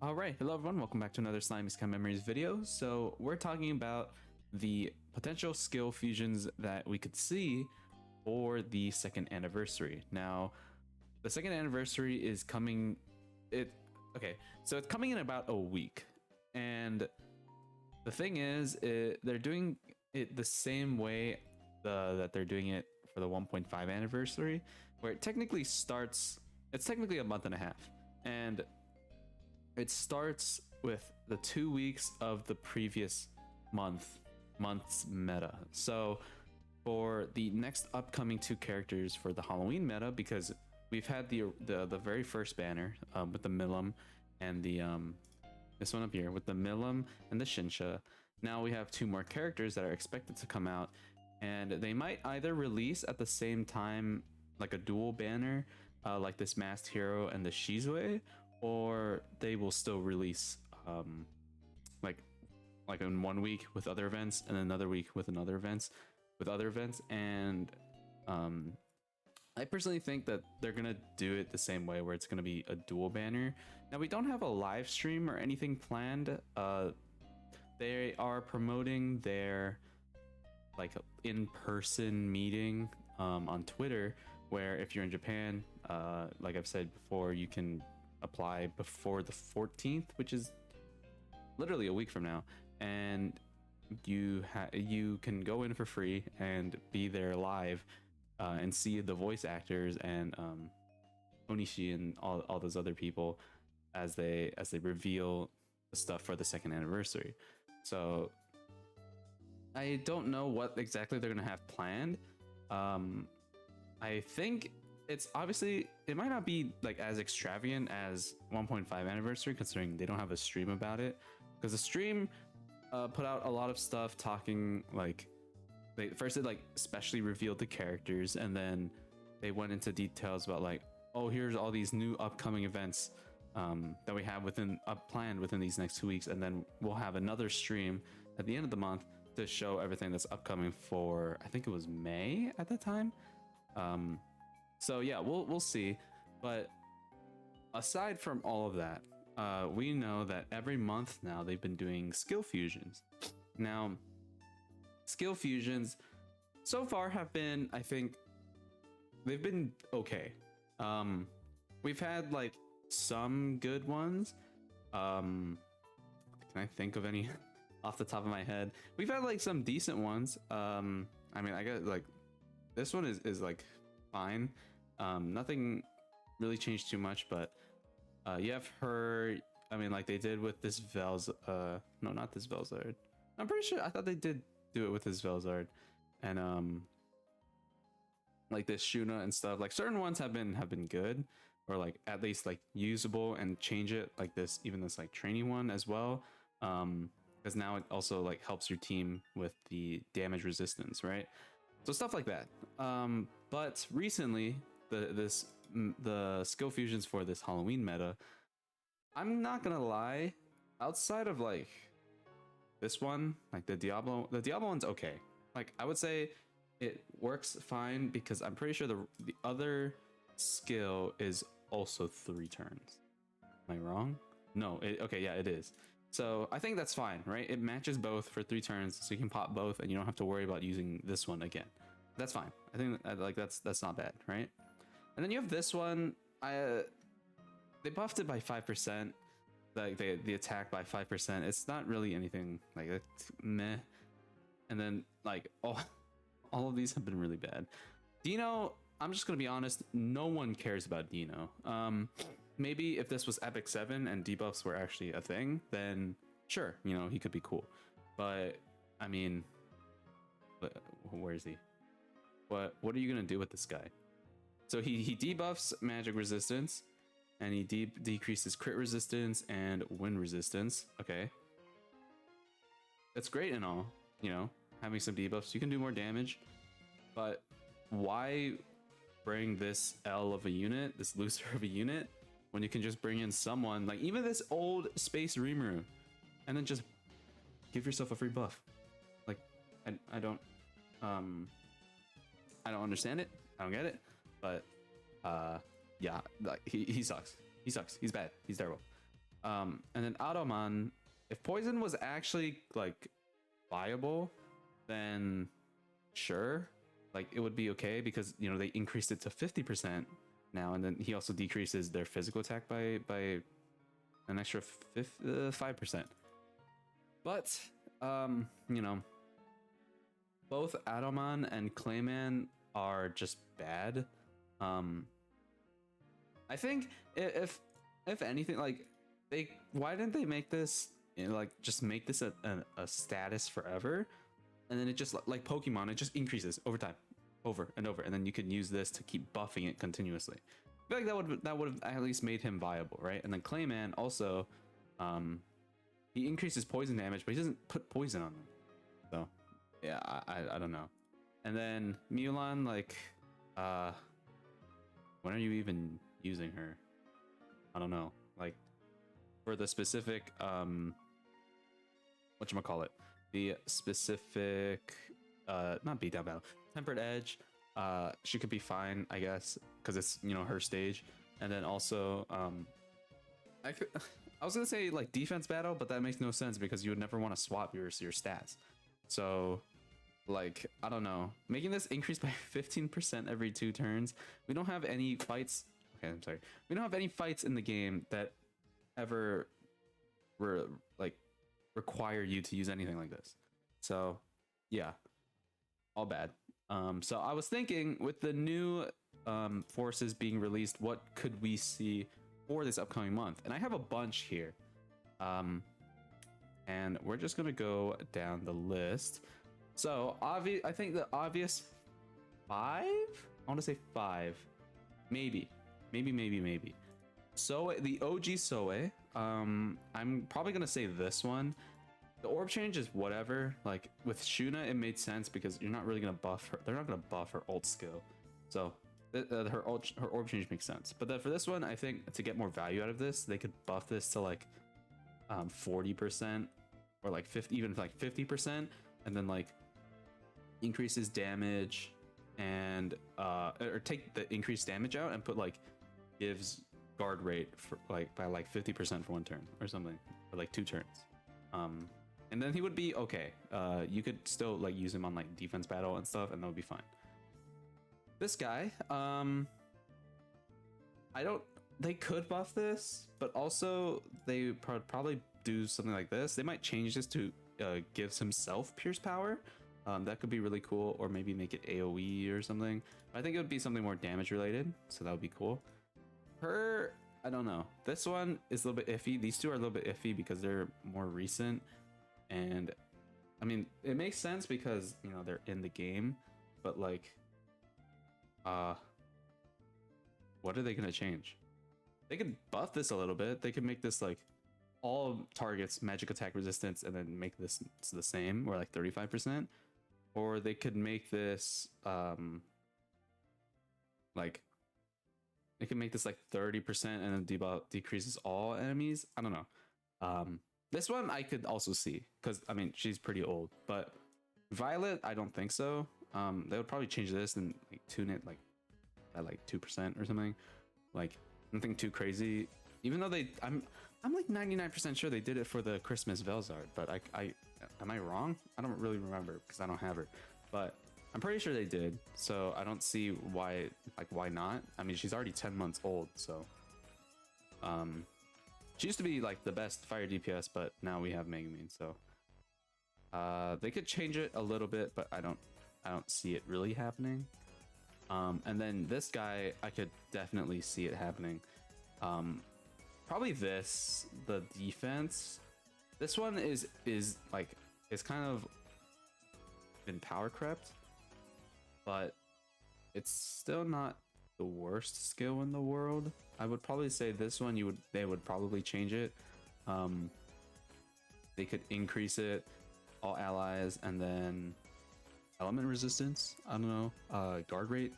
Alright, hello everyone, welcome back to another Slimy Isekai Memories video. So we're talking about the potential skill fusions that we could see for the second anniversary. Now, the second anniversary is coming, so it's coming in about a week. And the thing is, they're doing it the same way that they're doing it for the 1.5 anniversary, where it's technically a month and a half. And it starts with the 2 weeks of the previous month's meta. So for the next upcoming two characters for the Halloween meta, because we've had the very first banner with the Milim and the this one up here with the Milim and the Shinsha. Now we have two more characters that are expected to come out, and they might either release at the same time, like a dual banner, like this Masked Hero and the Shizue, or they will still release like in 1 week with other events and another week with other events. And I personally think that they're gonna do it the same way, where it's gonna be a dual banner. Now, we don't have a live stream or anything planned. They are promoting their like in-person meeting on Twitter, where if you're in Japan, like I've said before, you can apply before the 14th, which is literally a week from now, and you can go in for free and be there live and see the voice actors and Onishi and all those other people as they reveal the stuff for the second anniversary. So I don't know what exactly they're gonna have planned. I think it's obviously, it might not be like as extravagant as 1.5 anniversary, considering they don't have a stream about it, because the stream put out a lot of stuff talking, like they like especially revealed the characters, and then they went into details about like, oh, here's all these new upcoming events that we have planned within these next 2 weeks, and then we'll have another stream at the end of the month to show everything that's upcoming for, I think it was May at the time. So yeah, we'll see. But aside from all of that, we know that every month now they've been doing skill fusions. Now, skill fusions so far have been, I think, they've been okay. We've had like some good ones. Can I think of any off the top of my head? We've had like some decent ones. I mean, I got like this one is like fine. Nothing really changed too much, but you have her, I mean, like they did with this no, not this Velzard. I'm pretty sure, I thought they did do it with this Velzard, and like this Shuna and stuff. Like certain ones have been good, or like at least like usable, and change it, like this, even this like training one as well, because now it also like helps your team with the damage resistance, right? So stuff like that. But recently, the skill fusions for this Halloween meta, I'm not gonna lie, outside of like this one, like the Diablo one's okay. Like I would say it works fine, because I'm pretty sure the other skill is also 3 turns. Am I wrong? No, okay, yeah, it is. So I think that's fine, right? It matches both for 3 turns, so you can pop both, and you don't have to worry about using this one again. That's fine. I think like that's not bad, right? And then you have this one. They buffed it by 5%, like the attack by 5%. It's not really anything like it's meh. And then like all of these have been really bad. Dino, I'm just gonna be honest, no one cares about Dino. Maybe if this was Epic 7 and debuffs were actually a thing, then sure, you know, he could be cool. But I mean, where is he? What are you gonna do with this guy? So he debuffs magic resistance, and he decreases crit resistance and wind resistance. Okay, that's great and all, you know, having some debuffs, you can do more damage. But why bring this L of a unit, this loser of a unit, when you can just bring in someone like even this old Space Rimuru, and then just give yourself a free buff? Like I don't understand it. I don't get it. But yeah, like he sucks. He's bad. He's terrible. And then Adoman, if poison was actually like viable, then sure, like it would be okay because you know they increased it to 50% now, and then he also decreases their physical attack by an extra 5%. But you know, both Adoman and Clayman are just bad. Um, I think if anything, like why didn't they make this like just make this a status forever, and then it just like Pokemon, it just increases over time, over and over, and then you can use this to keep buffing it continuously. I feel like that would have at least made him viable, right? And then Clayman also, he increases poison damage, but he doesn't put poison on them. So yeah, I don't know. And then Mulan, like, when are you even using her? I don't know. Like, for the specific, whatchamacallit, the specific, not beatdown battle, tempered edge, she could be fine, I guess, because it's, you know, her stage. And then also, I was gonna say like defense battle, but that makes no sense because you would never want to swap your stats. So, like, I don't know, making this increase by 15% every 2 turns. We don't have any fights. Okay, I'm sorry. We don't have any fights in the game that ever like require you to use anything like this. So, yeah, all bad. So I was thinking with the new forces being released, what could we see for this upcoming month? And I have a bunch here. And we're just gonna go down the list. So I think the obvious 5. I want to say 5, maybe. So the OG Souei. I'm probably gonna say this one. The orb change is whatever. Like with Shuna, it made sense because you're not really gonna buff her. They're not gonna buff her ult skill, so her orb change makes sense. But then for this one, I think to get more value out of this, they could buff this to like 40% or like 50, even like 50%, and then like increases damage and or take the increased damage out and put like gives guard rate for like by like 50% for 1 turn or something, or like 2 turns. And then he would be okay. You could still like use him on like defense battle and stuff, and that would be fine. This guy, I don't. They could buff this, but also they probably do something like this. They might change this to gives himself pierce power. That could be really cool, or maybe make it AOE or something. I think it would be something more damage related, so that would be cool. Her, I don't know. This one is a little bit iffy. These two are a little bit iffy because they're more recent. And I mean, it makes sense because, you know, they're in the game, but like, what are they going to change? They could buff this a little bit. They could make this like all targets magic attack resistance and then make this the same, or like 35%. Or they could make this, like, they can make this like 30% and then decreases all enemies. I don't know. This one I could also see because I mean she's pretty old, but Violet I don't think so. They would probably change this and like tune it like at like 2% or something. Like nothing too crazy. Even though I'm like 99% sure they did it for the Christmas Velzard, but I am I wrong? I don't really remember because I don't have her, but I'm pretty sure they did. So I don't see why not. I mean she's already 10 months old, so she used to be like the best fire DPS, but now we have Megumin, so they could change it a little bit, but I don't see it really happening. And then this guy, I could definitely see it happening. Probably the defense. This one is like it's kind of been power crept, but it's still not the worst skill in the world. I would probably say this one they would probably change it. They could increase it, all allies, and then element resistance. I don't know, guard rate,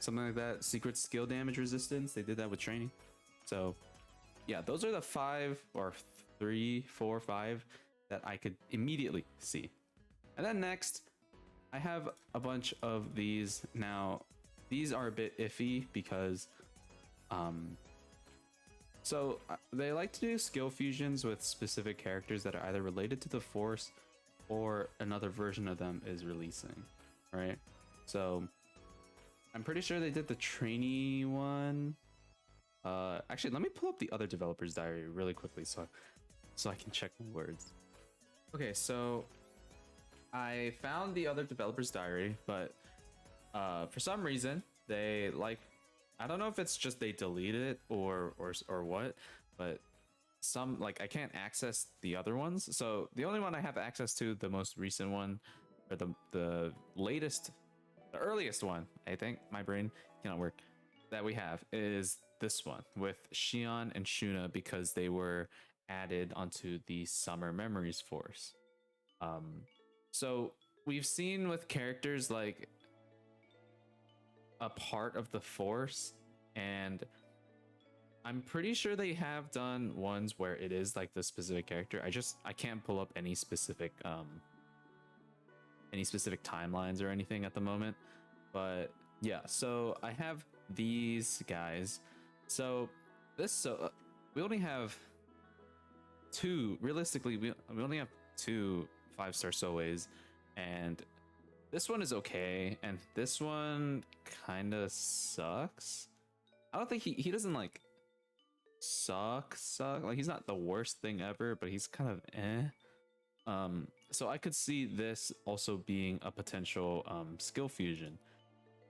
something like that. Secret skill damage resistance. They did that with training. So yeah, those are the 5 or 3, 4, 5 that I could immediately see. And then next, I have a bunch of these. Now, these are a bit iffy because So they like to do skill fusions with specific characters that are either related to the Force or another version of them is releasing, right? So I'm pretty sure they did the trainee one. Actually, let me pull up the other developer's diary really quickly so I can check my words. Okay, so I found the other developer's diary, but for some reason they like, I don't know if it's just they deleted it or what, but some like I can't access the other ones. So the only one I have access to, the most recent one, or the latest, the earliest one, I think my brain cannot work, that we have is this one with Shion and Shuna because they were added onto the Summer Memories Force. So we've seen with characters like a part of the Force, and I'm pretty sure they have done ones where it is like the specific character. I can't pull up any specific timelines or anything at the moment, but yeah. So I have these guys. So we only have two. Realistically, we only have two 5-star Soueis, and this one is okay, and this one kind of sucks. I don't think he doesn't like suck. Like he's not the worst thing ever, but he's kind of eh. So I could see this also being a potential skill fusion.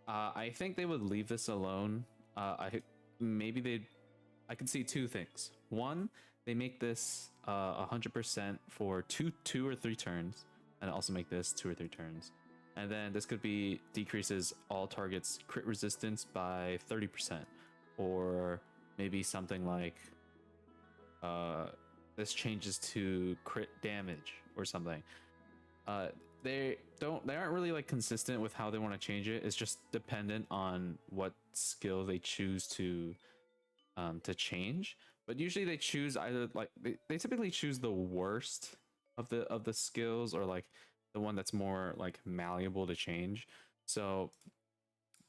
I think they would leave this alone. I could see two things. One, they make this 100% for two or three turns, and also make this 2 or 3 turns. And then this could be decreases all targets crit resistance by 30%, or maybe something like this changes to crit damage or something. They aren't really like consistent with how they want to change it. It's just dependent on what skill they choose to change. But usually they choose either like they typically choose the worst of the skills, or like the one that's more like malleable to change. So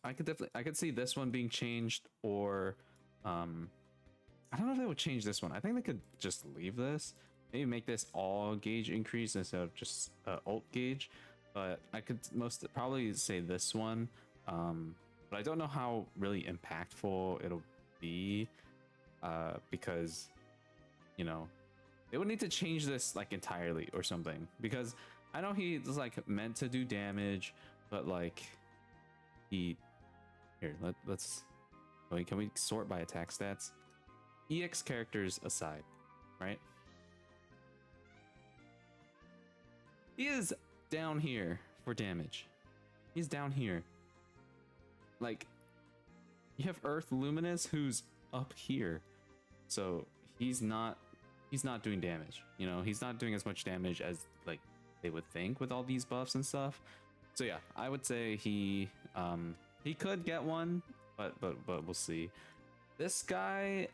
I could see this one being changed, or I don't know if they would change this one. I think they could just leave this. Maybe make this all gauge increase instead of just alt gauge. But I could probably say this one. But I don't know how really impactful it'll be, because you know they would need to change this like entirely or something, because I know he's like meant to do damage, but like let's wait, can we sort by attack stats? EX characters aside, right? He is down here for damage. He's down here. Like, you have Earth Luminous who's up here. So he's not doing damage. You know, he's not doing as much damage as like they would think with all these buffs and stuff. So yeah, I would say he could get one, but we'll see. This guy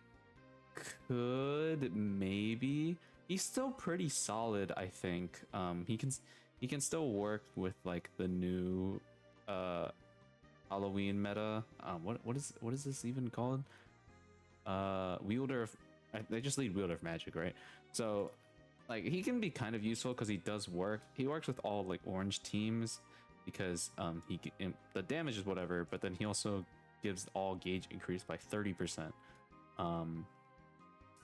could maybe. He's still pretty solid, I think. He can still work with like the new Halloween meta. What is this even called? Wielder of, they just lead Wielder of Magic, right? So like he can be kind of useful because he does work. He works with all like orange teams because the damage is whatever, but then he also gives all gauge increase by 30%. And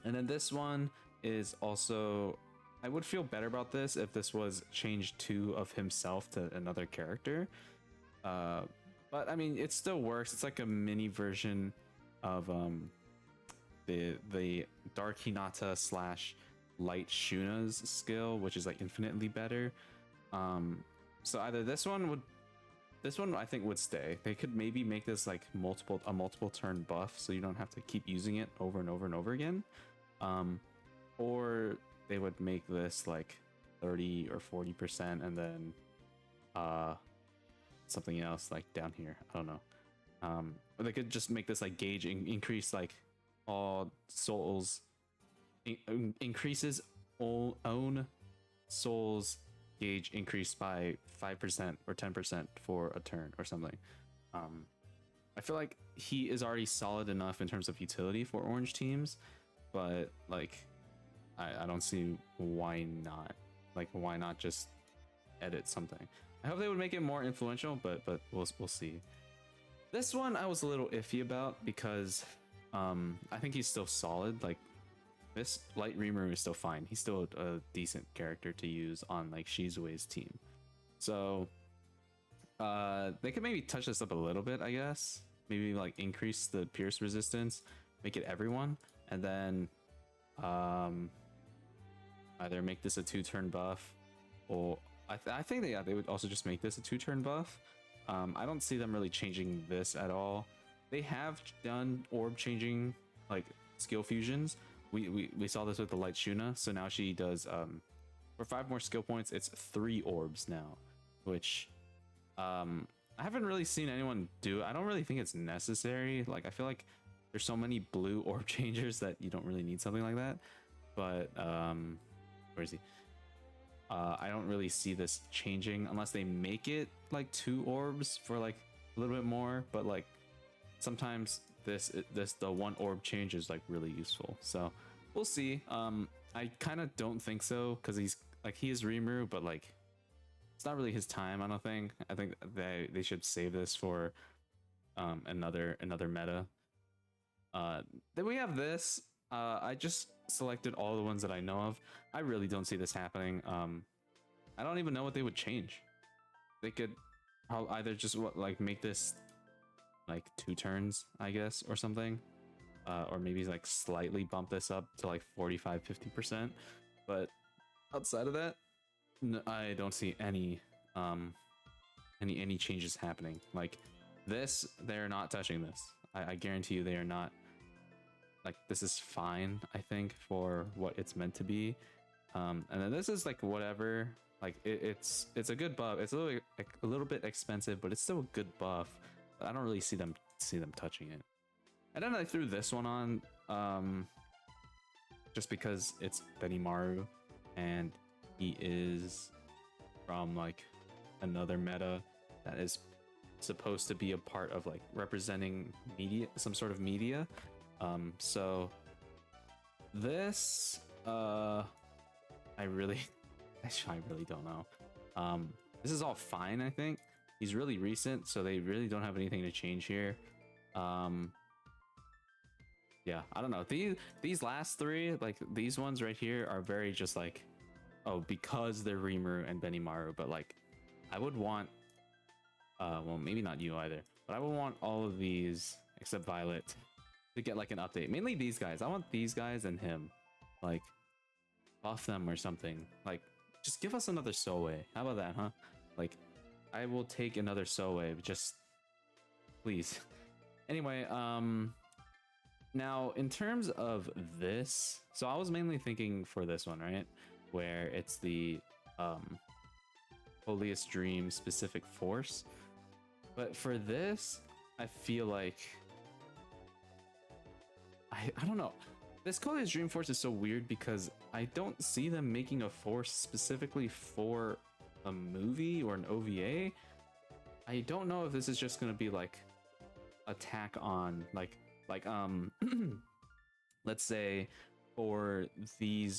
then this one is also, I would feel better about this if this was changed to of himself to another character. But I mean, it still works. It's like a mini version of the Dark Hinata / Light Shuna's skill, which is like infinitely better. So either this one I think would stay. They could maybe make this like a multiple turn buff, so you don't have to keep using it over and over and over again. Or they would make this like 30 or 40%, and then something else like down here. I don't know. Or they could just make this like gauge increase, like all souls increases own souls gauge increased by 5% or 10% for a turn or something. I feel like he is already solid enough in terms of utility for orange teams, but like I don't see why not. Like why not just edit something? I hope they would make it more influential, but we'll see. This one I was a little iffy about because I think he's still solid. Like this Light Rimuru is still fine. He's still a decent character to use on like Shizue's team. So they could maybe touch this up a little bit, I guess. Maybe like increase the pierce resistance, make it everyone, and then either make this a 2-turn buff, or I think they would also just make this a 2-turn buff. I don't see them really changing this at all. They have done orb changing like skill fusions. We saw this with the Light Shuna, so now she does for 5 more skill points, it's 3 orbs now, which I haven't really seen anyone do. I don't really think it's necessary. Like I feel like there's so many blue orb changers that you don't really need something like that. But where is he? I don't really see this changing unless they make it like 2 orbs for like a little bit more. But like sometimes the 1 orb change is like really useful. So we'll see. I kind of don't think so because he is Rimuru, but like it's not really his time. I don't think. I think they should save this for another meta. Then we have this. I just selected all the ones that I know of. I really don't see this happening. I don't even know what they would change. They could either just make this like 2 turns, I guess, or something, or maybe like slightly bump this up to like 45-50%. But outside of that, I don't see any changes happening. Like this, they're not touching this. I guarantee you, they are not. Like this is fine, I think, for what it's meant to be. And then this is like whatever. Like it's a good buff. It's a little bit expensive, but it's still a good buff. But I don't really see them touching it. And then I threw this one on, just because it's Benimaru, and he is from like another meta that is supposed to be a part of like representing media, some sort of media. So this, I really don't know. This is all fine, I think. He's really recent, so they really don't have anything to change here. Yeah, I don't know. These last 3, like these ones right here, are very just like, oh, because they're Rimuru and Benimaru. But like, I would want, well, maybe not you either, but I would want all of these except Violet to get like an update. Mainly these guys. I want these guys and him, like buff them or something. Like just give us another Souei. How about that, huh? Like I will take another Souei, just please. Anyway, now in terms of this, so I was mainly thinking for this one, right, where it's the Holiest Dream specific force. But for this, I feel like I don't know. This Holiest Dream Force is so weird because I don't see them making a force specifically for a movie or an OVA. I don't know if this is just gonna be like attack on like let's say for the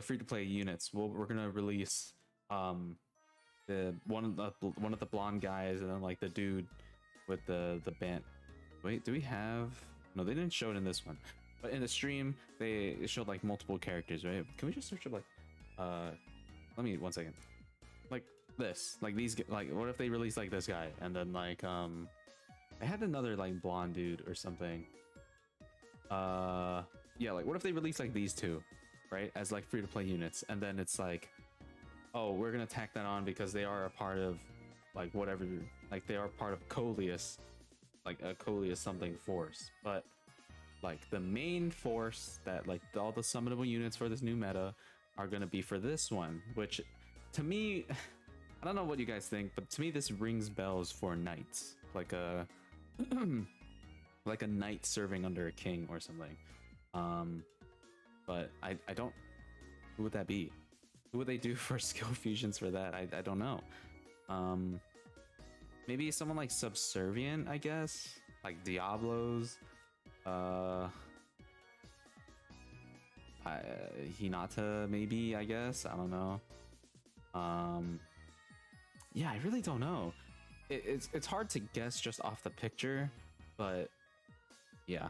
free-to-play units, we're gonna release the one of the blonde guys, and then like the dude with the band. Wait, do we have? No, they didn't show it in this one, but in the stream they showed like multiple characters, right? Can we just search up like let me 1 second. Like this, like these, like what if they release like this guy, and then like I had another like blonde dude or something. Yeah, like what if they release like these 2, right, as like free-to-play units, and then it's like, oh, we're gonna tack that on because they are a part of like whatever, like they are part of Coleus, like a Coleus something force. But like the main force that like all the summonable units for this new meta are gonna be for this one, which to me, I don't know what you guys think, but to me this rings bells for knights, like a like a knight serving under a king or something. But I don't, who would that be? Who would they do for skill fusions for that? I don't know. Maybe someone like Subservient, I guess, like Diablos. Hinata, maybe, I guess. I don't know. Yeah, I really don't know. It's hard to guess just off the picture, but yeah,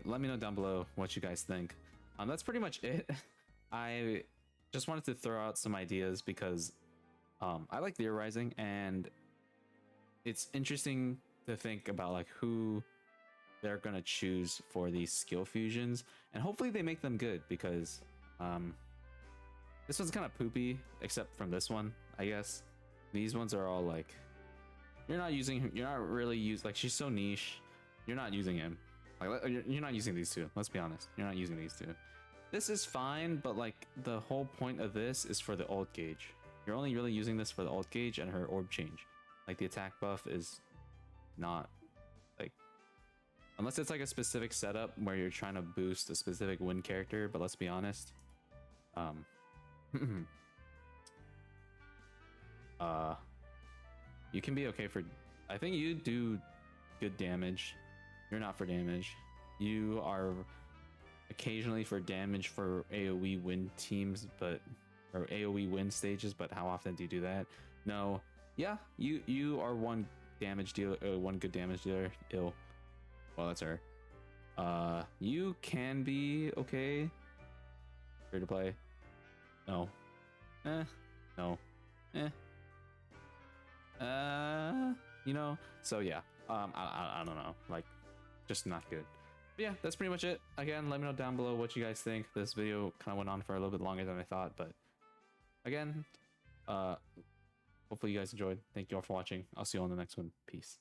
let me know down below what you guys think. That's pretty much it. I just wanted to throw out some ideas because I like theorizing, and it's interesting to think about like who they're gonna choose for these skill fusions, and hopefully they make them good because this one's kind of poopy, except from this one, I guess. These ones are all like you're not really like she's so niche. You're not using him. Like you're not using these two. Let's be honest. You're not using these two. This is fine, but like the whole point of this is for the ult gauge. You're only really using this for the ult gauge and her orb change. Like the attack buff is not like unless it's like a specific setup where you're trying to boost a specific win character. But let's be honest. You can be okay for. I think you do good damage. You're not for damage. You are occasionally for damage for AoE win teams, but or AoE win stages. But how often do you do that? No. Yeah, you are one damage dealer, one good damage dealer. Ill. Well, that's her. You can be okay. Free to play. No. No. You know, so yeah, I don't know, like, just not good. But yeah, that's pretty much it. Again, let me know down below what you guys think. This video kind of went on for a little bit longer than I thought, but again, hopefully you guys enjoyed. Thank you all for watching. I'll see you on the next one. Peace.